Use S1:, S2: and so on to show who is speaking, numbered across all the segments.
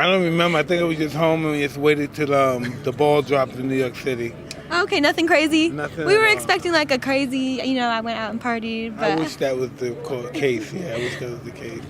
S1: I don't remember. I think it was just home and we just waited till the ball dropped in New York City.
S2: Okay, nothing crazy.
S1: Nothing
S2: We were
S1: at all.
S2: expecting like a crazy, I went out and partied, but
S1: I wish that was the case. Yeah, I wish that was the case.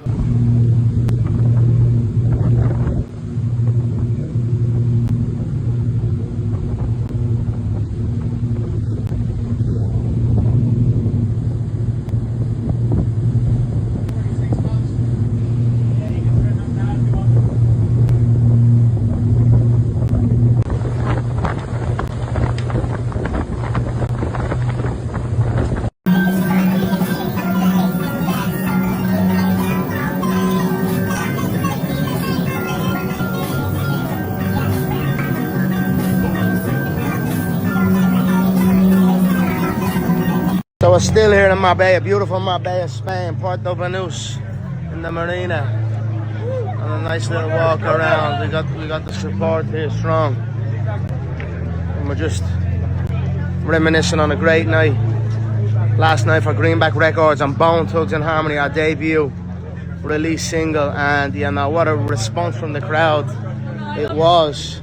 S3: So we're still here in Marbella, beautiful Marbella, Spain, Puerto Banús, in the marina. And a nice little walk around. We got the support here strong. And we're just reminiscing on a great night. Last night for Greenback Records and Bone Thugs and Harmony, our debut release single, and what a response from the crowd it was.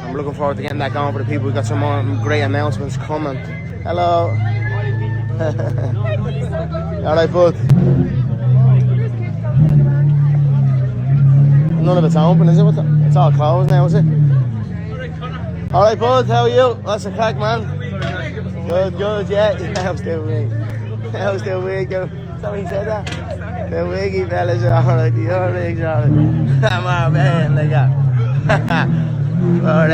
S3: I'm looking forward to getting that going for the people. We've got some more great announcements coming. Hello. Alright, bud. None of it's open, is it? It's all closed now, is it? Alright, bud, how are you? What's the crack, man? Good, yeah. How's the wig? How's the wig? Somebody said that? The wiggy fellas are alright, the other wigs are alright. I'm alright, like that. But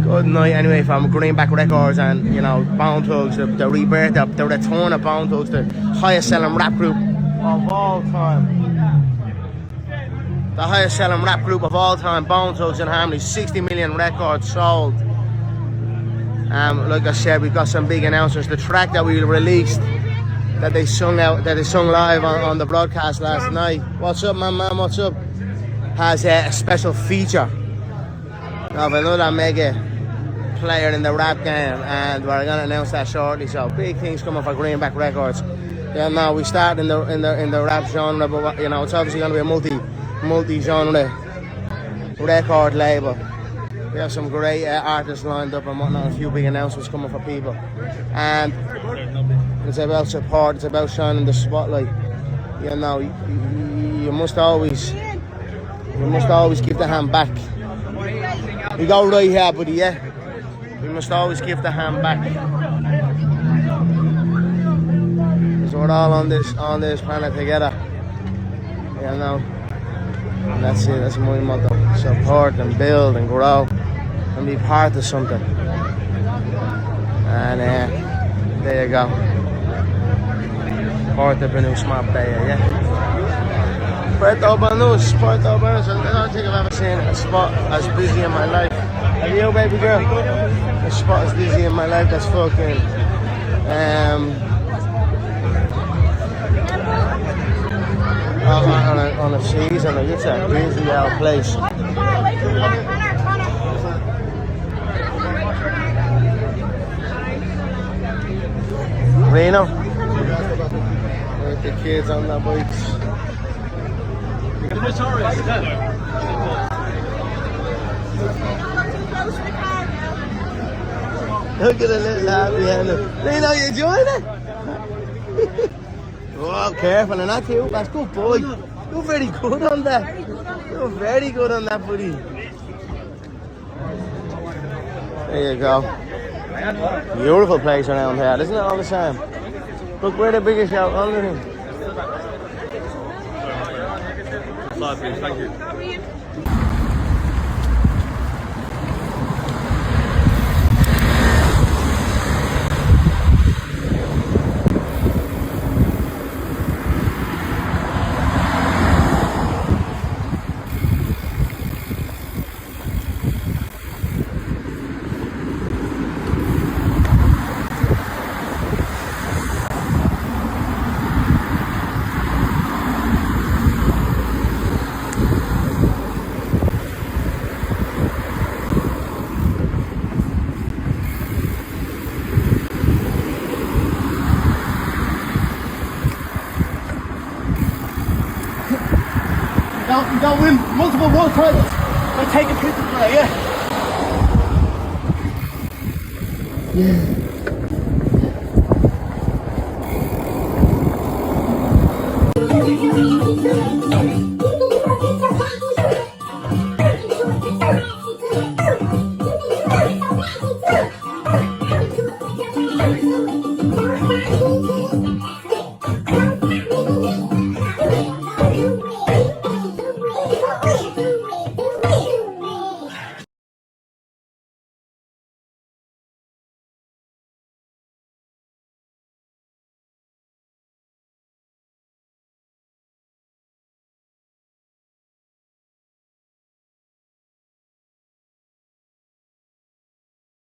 S3: good night anyway from Greenback Records and Bone Thugs, the rebirth, the return of Bone Thugs, the highest selling rap group of all time. The highest selling rap group of all time, Bone Thugs and Harmony, 60 million records sold. Like I said, we've got some big announcements. The track that we released, that they sung live on the broadcast last night. What's up, man? What's up? Has a special feature of another mega player in the rap game, and we're gonna announce that shortly. So big things coming for Greenback Records. Now we start in the rap genre, but it's obviously gonna be a multi-genre record label. We have some great artists lined up and whatnot. A few big announcements coming for people, and it's about support. It's about shining the spotlight. You must always give the hand back. You go right here, buddy, yeah? We must always give the hand back. Because we're all on this planet together. And that's it, that's my motto. Support and build and grow and be part of something. And there you go. Puerto Banús, Marbella, yeah? Puerto Banús. I don't think I've ever seen a spot as busy in my life. Have you, baby girl? A spot as busy in my life. That's fucking on a season. It's a busy old place. Reno. With the kids on their bikes. Look at the little lad behind him. Reno, you enjoying it? Oh, careful, and that's you. That's good, boy. You're very good on that. You're very good on that, buddy. There you go. Beautiful place around here, isn't it, all the same? Look, we're the biggest out under him.
S4: Thank you.
S3: You don't win multiple world titles by taking pictures, yeah. Yeah.